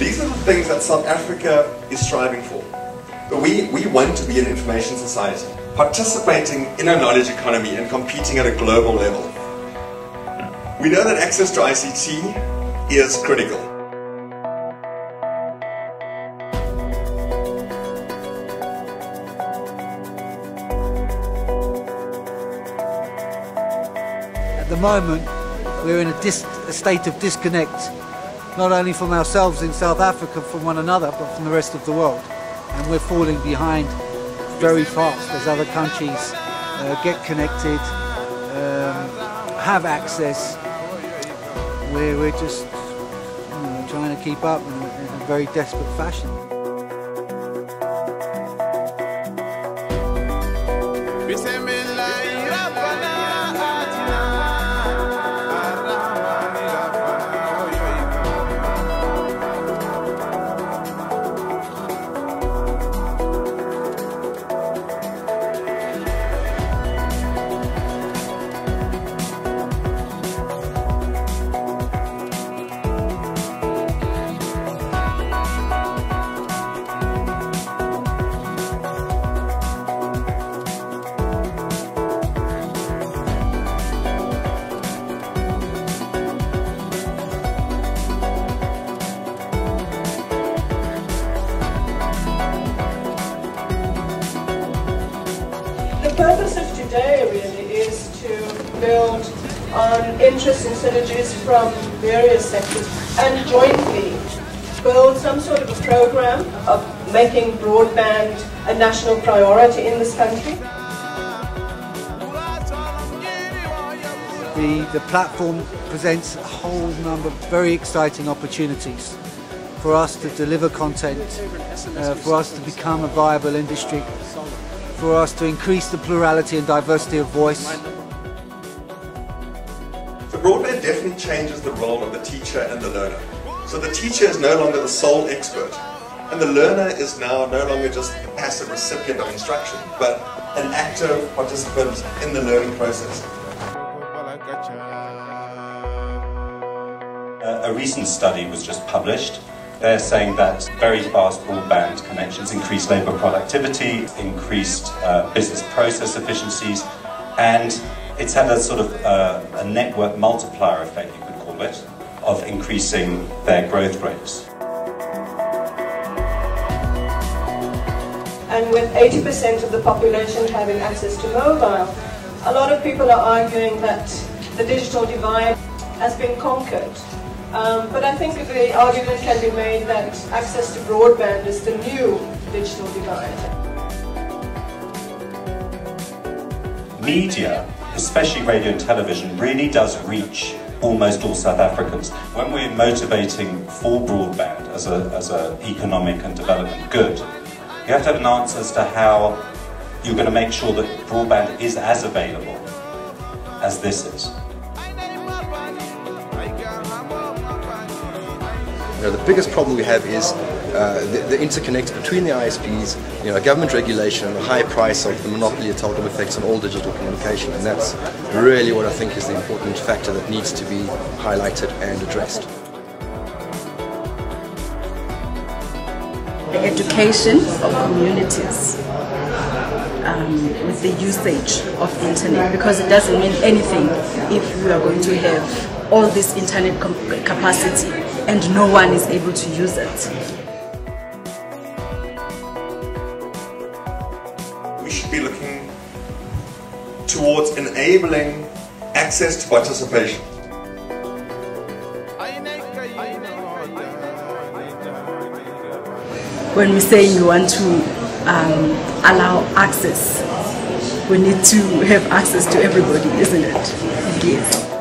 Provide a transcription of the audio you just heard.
These are the things that South Africa is striving for. We want to be an information society, participating in a knowledge economy and competing at a global level. We know that access to ICT is critical. At the moment, we're in a state of disconnect, not only from ourselves in South Africa, from one another, but from the rest of the world. And we're falling behind very fast as other countries get connected, have access. We're just trying to keep up in a very desperate fashion. The purpose of today really is to build on interests and synergies from various sectors and jointly build some sort of a program of making broadband a national priority in this country. The platform presents a whole number of very exciting opportunities for us to deliver content, for us to become a viable industry, for us to increase the plurality and diversity of voice. The broadband definitely changes the role of the teacher and the learner. So the teacher is no longer the sole expert, and the learner is now no longer just a passive recipient of instruction, but an active participant in the learning process. A recent study was just published. They're saying that very fast broadband connections increase labour productivity, increased business process efficiencies, and it's had a sort of a network multiplier effect, you could call it, of increasing their growth rates. And with 80% of the population having access to mobile, a lot of people are arguing that the digital divide has been conquered. But I think the argument can be made that access to broadband is the new digital divide. Media, especially radio and television, really does reach almost all South Africans. When we're motivating for broadband as an economic and development good, you have to have an answer as to how you're going to make sure that broadband is as available as this is. The biggest problem we have is the interconnect between the ISPs, government regulation and the high price of the monopoly of telecom effects on all digital communication, and that's really what I think is the important factor that needs to be highlighted and addressed. The education of communities with the usage of the internet, because it doesn't mean anything if we are going to have all this internet capacity and no one is able to use it. We should be looking towards enabling access to participation. When we say we want to allow access, we need to have access to everybody, isn't it? Yes.